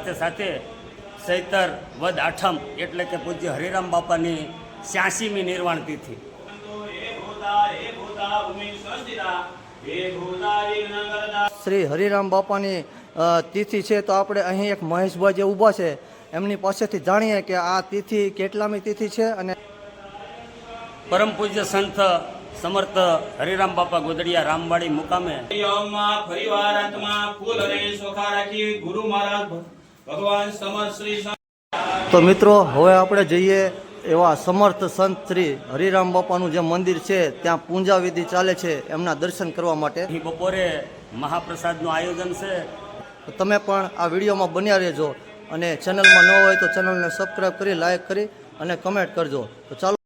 સાથે સાથે ચૈતર વદ આઠમ એટલે કે પૂજ્ય હરિરામ બાપાની 86મી નિર્વાણ તિથિ. શ્રી હરિરામ બાપાની તિથિ છે, તો આપણે અહીં એક મહેશભાઈ જે ઊભા છે એમની પાસેથી જાણીએ કે આ તિથિ કેટલામી તિથિ છે. અને પરમ પૂજ્ય સંત સમર્થ હરિરામ બાપા ગોદડિયા રામવાડી મુકામે તો મિત્રો હવે આપણે જઈએ એવા સમર્થ સંત શ્રી હરિરામ બાપાનું જે મંદિર છે ત્યાં પૂજા વિધિ ચાલે છે એમના દર્શન કરવા માટે. બપોરે મહાપ્રસાદનું આયોજન છે. તમે પણ આ વિડીયોમાં બન્યા રહેજો અને ચેનલમાં ન હોય તો ચેનલને સબસ્ક્રાઈબ કરી, લાઈક કરી અને કમેન્ટ કરજો. તો ચાલો.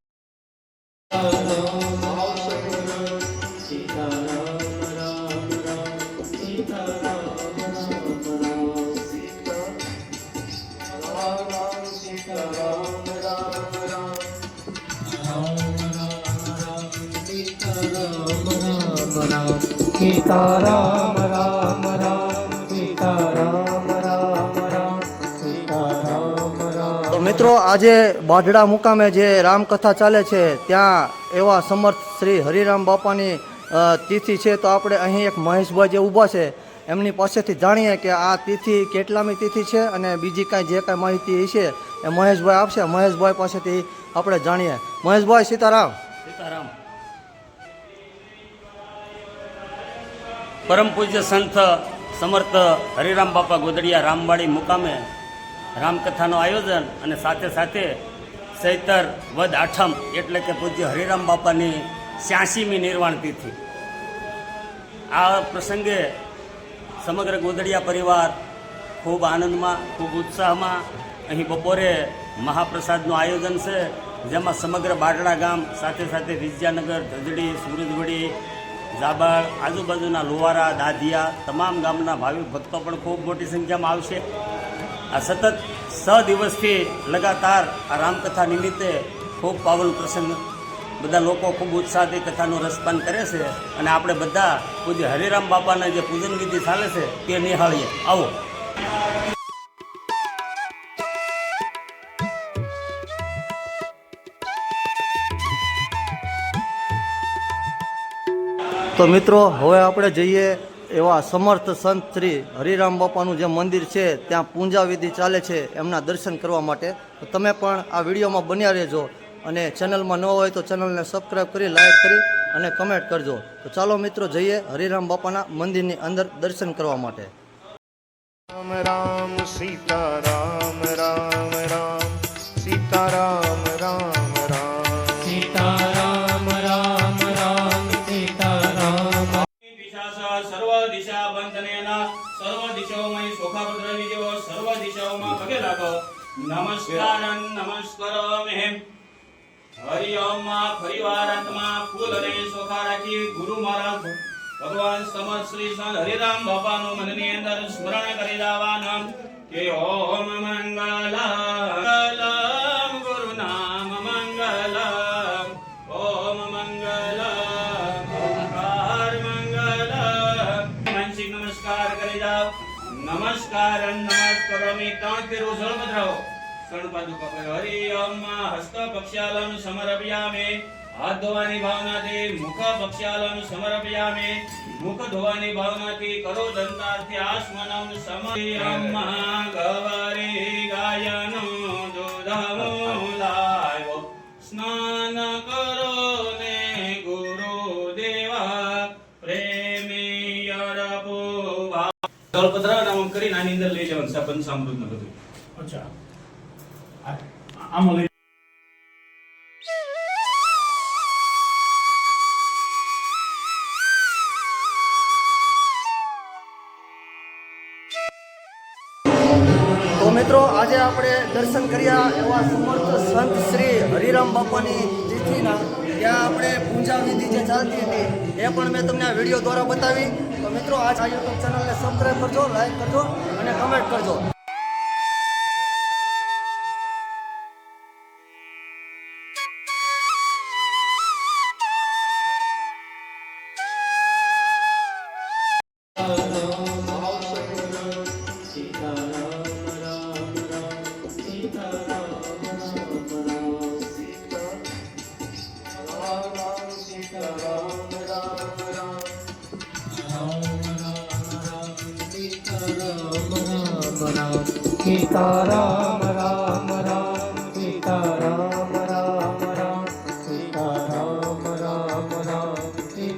સીતારામ રામ રામ સીતારામ રામ રામ સીતારામ રામ. તો મિત્રો આજે બાઢડા મુકામે જે રામકથા ચાલે છે ત્યાં એવા સમર્થ શ્રી હરિરામ બાપાની તિથિ છે, તો આપણે અહીં એક મહેશભાઈ જે ઊભા છે એમની પાસેથી જાણીએ કે આ તિથિ કેટલામી તિથિ છે અને બીજી કાંઈ જે કાંઈ માહિતી છે એ મહેશભાઈ આપશે. મહેશભાઈ પાસેથી આપણે જાણીએ. મહેશભાઈ સીતારામ. સીતારામ. પરમ પૂજ્ય સંત સમર્થ હરિરામ બાપા ગોદડિયા રામવાડી મુકામે રામકથાનું આયોજન અને સાથે સાથે ચૈતર વદ આઠમ એટલે કે પૂજ્ય હરિરામ બાપાની 86મી નિર્વાણ તિથિ. આ પ્રસંગે સમગ્ર ગોદડિયા પરિવાર ખૂબ આનંદમાં, ખૂબ ઉત્સાહમાં અહીં બપોરે મહાપ્રસાદનું આયોજન છે, જેમાં સમગ્ર બારડા ગામ સાથે સાથે વિદ્યાનગર, ધજડી, સુરજવડી, જાબાળ, આજુબાજુના લુવારા, દાધિયા તમામ ગામના ભાવિક ભક્તો પણ ખૂબ મોટી સંખ્યામાં આવશે. આ સતત 6 દિવસથી લગાતાર આ રામકથા નિમિત્તે ખૂબ પાવન પ્રસંગ, બધા લોકો ખૂબ ઉત્સાહથી કથાનું રસપાન કરે છે અને આપણે બધા પૂજ્ય હરિરામ બાપાના જે પૂજન વિધિ ચાલે છે તે નિહાળીએ. આવો. તો મિત્રો હવે આપણે જઈએ એવા સમર્થ સંત શ્રી હરિરામ બાપાનું જે મંદિર છે ત્યાં પૂજા વિધિ ચાલે છે એમના દર્શન કરવા માટે. તો તમે પણ આ વિડીયોમાં બન્યા રહેજો અને ચેનલમાં ન હોય તો ચેનલને સબસ્ક્રાઈબ કરી, લાઈક કરી અને કમેન્ટ કરજો. તો ચાલો મિત્રો જઈએ હરિરામ બાપાના મંદિરની અંદર દર્શન કરવા માટે. રામ રામ સીતારામ રામ રામ સીતારામ રામ રામ સીતારામ રામ રામ સીતારામ. સર્વ દિશા બંધનેના સર્વ દિશાઓમાં શોખાભદ્ર વિજયો સર્વ દિશાઓમાં પગે લાગો. નમસ્કારં નમસ્કરામે. હરિ ઓમ માં પરિવાર આત્મા ફૂલ અને શોખા રાખી ગુરુ મહારાજ ભગવાન સમર્થ શ્રી સંત હરિરામ બાપાનું મનની અંદર સ્મરણ કરી જવાના કે ઓમ મંગલમ ગુરુ નામ મંગલમ ઓમ મંગલમ ઓમકાર મંગલમ. માનસિક નમસ્કાર કરી જાઓ. નમસ્કાર નમસ્કરોમી ત્રણ ફેરો જળ પધરાવો. શરણપાદુકા પર હરિ ઓમ હસ્ત પક્ષાલમ સમર્પયામે. હાથ ધોવાની ભાવનાથી મુખ પક્ષાલમ સમર્પયામે. મુખ ધોવાની ભાવનાથી કરો દંતાર્થી આસમનમ સમયમ ગવરી ગાયનો દૂધમૂલાયો. સ્નાન કરો ને ગુરુ દેવા પ્રેમી અરપો. જળપધરા નામ કરી નાની અંદર લઈ જવાનું છે પંચામૃત ને બધું. અચ્છા આમ લઈ. તો મિત્રો આજે આપણે દર્શન કર્યા એવા સમર્થ સંત શ્રી હરિરામ બાપાની તિથિના, ત્યાં આપણે પૂજા વિધિ જે ચાલતી હતી એ પણ મેં તમને આ વિડીયો દ્વારા બતાવી. તો મિત્રો આ યુટ્યુબ ચેનલને સબસ્ક્રાઈબ કરજો, લાઈક કરજો અને કમેન્ટ કરજો. સીતારામ